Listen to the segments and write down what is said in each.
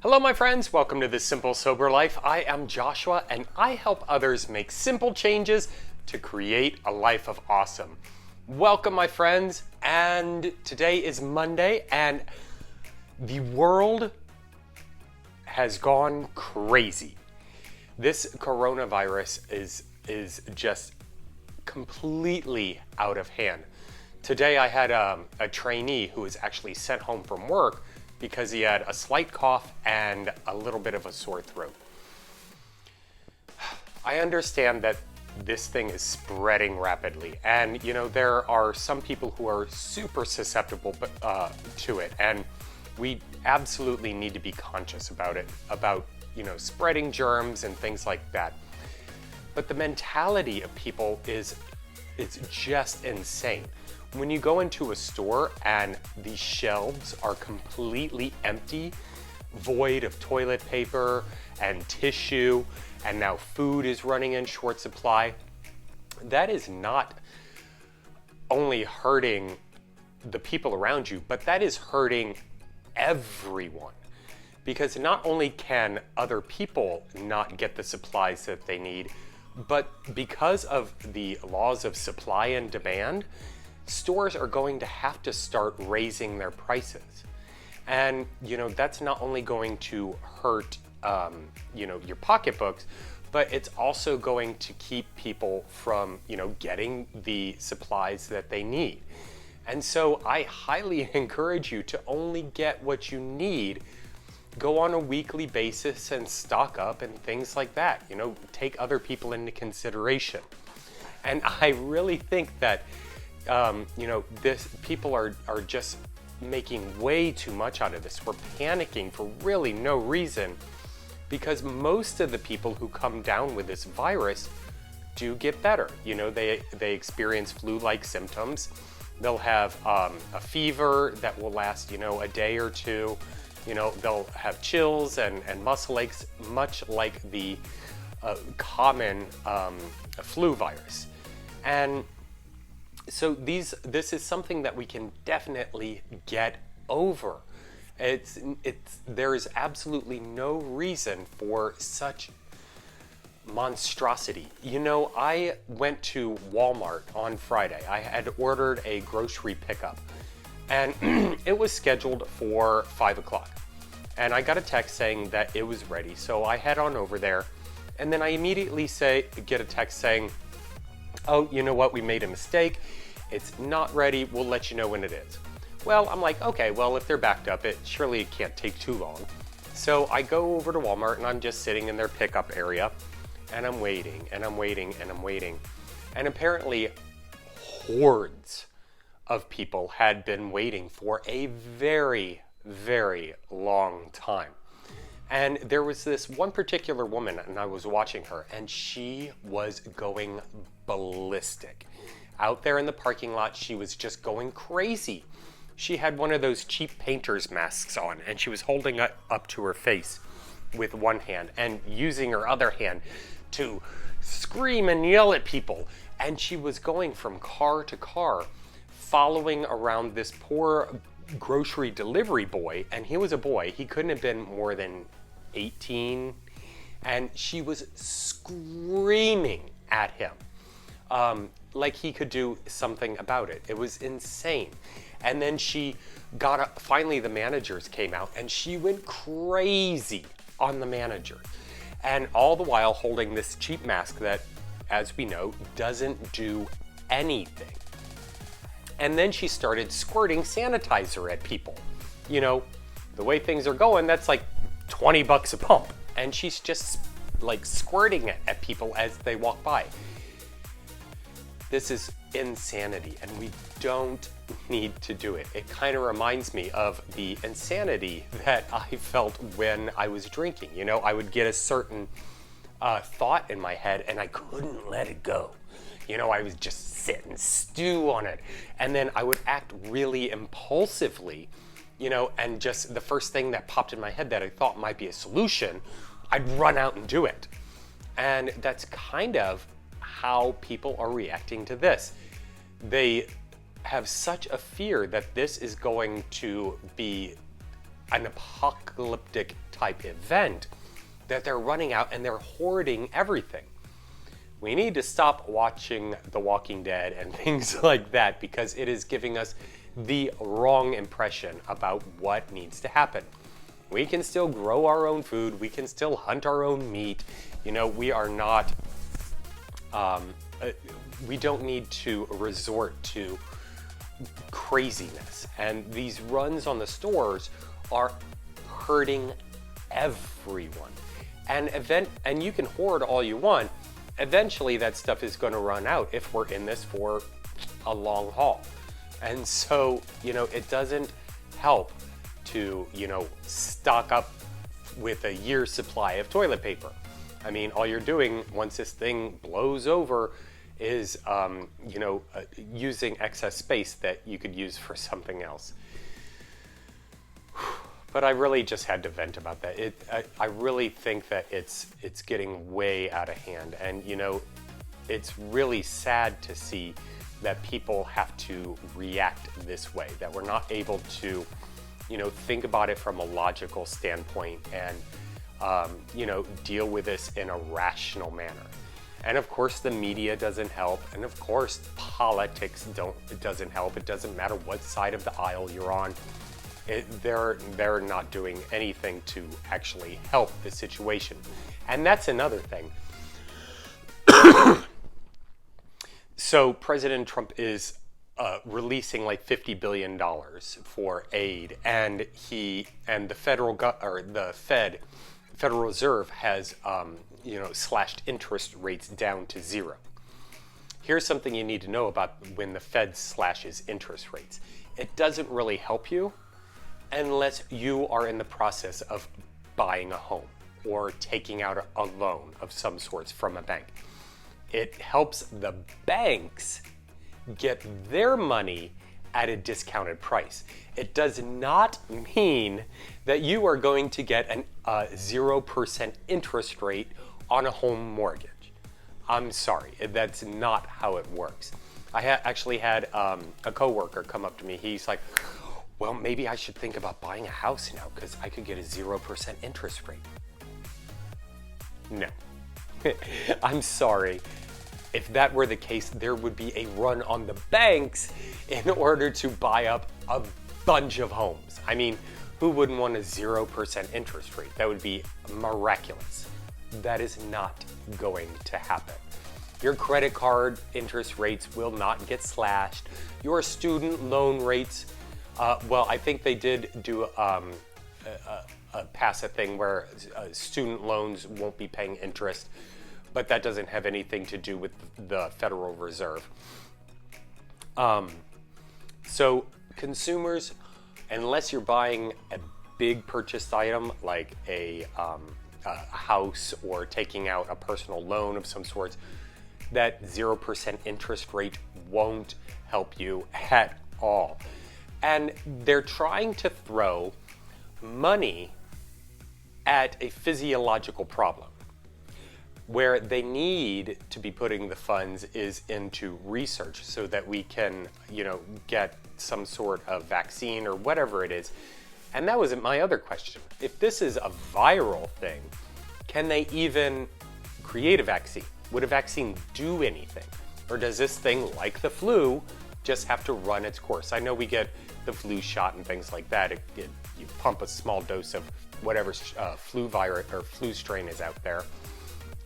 Hello my friends, welcome to This Simple Sober Life. I am Joshua and I help others make simple changes to create a life of awesome. Welcome my friends, and today is Monday and the world has gone crazy. This coronavirus is just completely out of hand. Today I had a trainee who was actually sent home from work because he had a slight cough and a little bit of a sore throat. I understand that this thing is spreading rapidly, and there are some people who are super susceptible to it, and we absolutely need to be conscious about it, about spreading germs and things like that. But the mentality of people is just insane. When you go into a store and the shelves are completely empty, void of toilet paper and tissue, and now food is running in short supply, that is not only hurting the people around you, but that is hurting everyone. Because not only can other people not get the supplies that they need, but because of the laws of supply and demand, stores are going to have to start raising their prices. And that's not only going to hurt your pocketbooks, but it's also going to keep people from getting the supplies that they need. And so I highly encourage you to only get what you need. Go on a weekly basis and stock up and things like that. Take other people into consideration. And I really think that people are just making way too much out of this. We're panicking for really no reason, because most of the people who come down with this virus do get better. They experience flu-like symptoms. They'll have a fever that will last, a day or two. They'll have chills and muscle aches, much like the common flu virus. And so this is something that we can definitely get over. There is absolutely no reason for such monstrosity. I went to Walmart on Friday. I had ordered a grocery pickup, and it was scheduled for 5 o'clock. And I got a text saying that it was ready. So I head on over there, and then I immediately get a text saying, oh, you know what, we made a mistake. It's not ready, we'll let you know when it is. Well, I'm like, okay, well, if they're backed up, surely it can't take too long. So I go over to Walmart and I'm just sitting in their pickup area, and I'm waiting and I'm waiting and I'm waiting. And apparently hordes of people had been waiting for a very, very long time. And there was this one particular woman, and I was watching her, and she was going ballistic. Out there in the parking lot, she was just going crazy. She had one of those cheap painter's masks on, and she was holding it up to her face with one hand and using her other hand to scream and yell at people. And she was going from car to car, following around this poor grocery delivery boy, and he was a boy. He couldn't have been more than 18, and she was screaming at him like he could do something about it. It was insane. And then finally the managers came out, and she went crazy on the manager, and all the while holding this cheap mask that, as we know, doesn't do anything. And then she started squirting sanitizer at people. The way things are going, that's like $20 a pump. And she's just like squirting it at people as they walk by. This is insanity, and we don't need to do it. It kind of reminds me of the insanity that I felt when I was drinking. I would get a certain thought in my head, and I couldn't let it go. I would just sit and stew on it. And then I would act really impulsively, and just the first thing that popped in my head that I thought might be a solution, I'd run out and do it. And that's kind of how people are reacting to this. They have such a fear that this is going to be an apocalyptic type event that they're running out and they're hoarding everything. We need to stop watching The Walking Dead and things like that, because it is giving us the wrong impression about what needs to happen. We can still grow our own food. We can still hunt our own meat. You know, we are not, we don't need to resort to craziness. And these runs on the stores are hurting everyone. And you can hoard all you want. Eventually that stuff is going to run out if we're in this for a long haul. And so, you know, it doesn't help to, you know, stock up with a year's supply of toilet paper. I mean, all you're doing once this thing blows over is, you know, using excess space that you could use for something else. But I really just had to vent about that. I really think that it's getting way out of hand. And, you know, it's really sad to see that people have to react this way, that we're not able to, you know, think about it from a logical standpoint and, you know, deal with this in a rational manner. And of course the media doesn't help, and of course politics doesn't help. It doesn't matter what side of the aisle you're on. They're not doing anything to actually help the situation. And that's another thing. So President Trump is releasing like $50 billion for aid, and the Federal Reserve has you know, slashed interest rates down to 0. Here's something you need to know about when the Fed slashes interest rates. It doesn't really help you unless you are in the process of buying a home or taking out a loan of some sorts from a bank. It helps the banks get their money at a discounted price. It does not mean that you are going to get a 0% interest rate on a home mortgage. I'm sorry, that's not how it works. I actually had a coworker come up to me. He's like, well, maybe I should think about buying a house now because I could get a 0% interest rate. No. I'm sorry. If that were the case, there would be a run on the banks in order to buy up a bunch of homes. I mean, who wouldn't want a 0% interest rate? That would be miraculous. That is not going to happen. Your credit card interest rates will not get slashed. Your student loan rates, well, I think they did do pass a thing where student loans won't be paying interest, but that doesn't have anything to do with the Federal Reserve. So consumers, unless you're buying a big purchased item like a house or taking out a personal loan of some sort, that 0% interest rate won't help you at all. And they're trying to throw money at a physiological problem. Where they need to be putting the funds is into research so that we can, you know, get some sort of vaccine or whatever it is. And that was my other question. If this is a viral thing, can they even create a vaccine? Would a vaccine do anything? Or does this thing, like the flu, just have to run its course? I know we get the flu shot and things like that. You pump a small dose of whatever flu virus or flu strain is out there,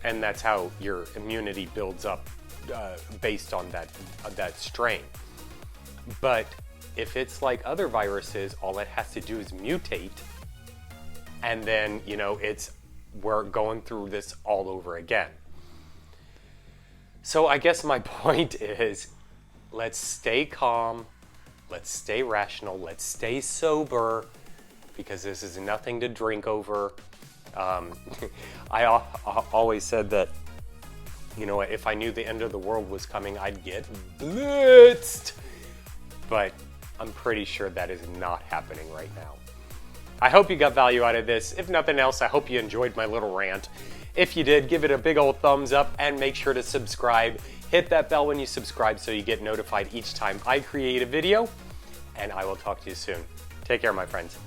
and that's how your immunity builds up based on that strain. But if it's like other viruses, all it has to do is mutate, and then, you know, we're going through this all over again. So I guess my point is, let's stay calm, let's stay rational, let's stay sober, because this is nothing to drink over. I always said that, you know, if I knew the end of the world was coming, I'd get blitzed. But I'm pretty sure that is not happening right now. I hope you got value out of this. If nothing else, I hope you enjoyed my little rant. If you did, give it a big old thumbs up and make sure to subscribe. Hit that bell when you subscribe so you get notified each time I create a video. And I will talk to you soon. Take care, my friends.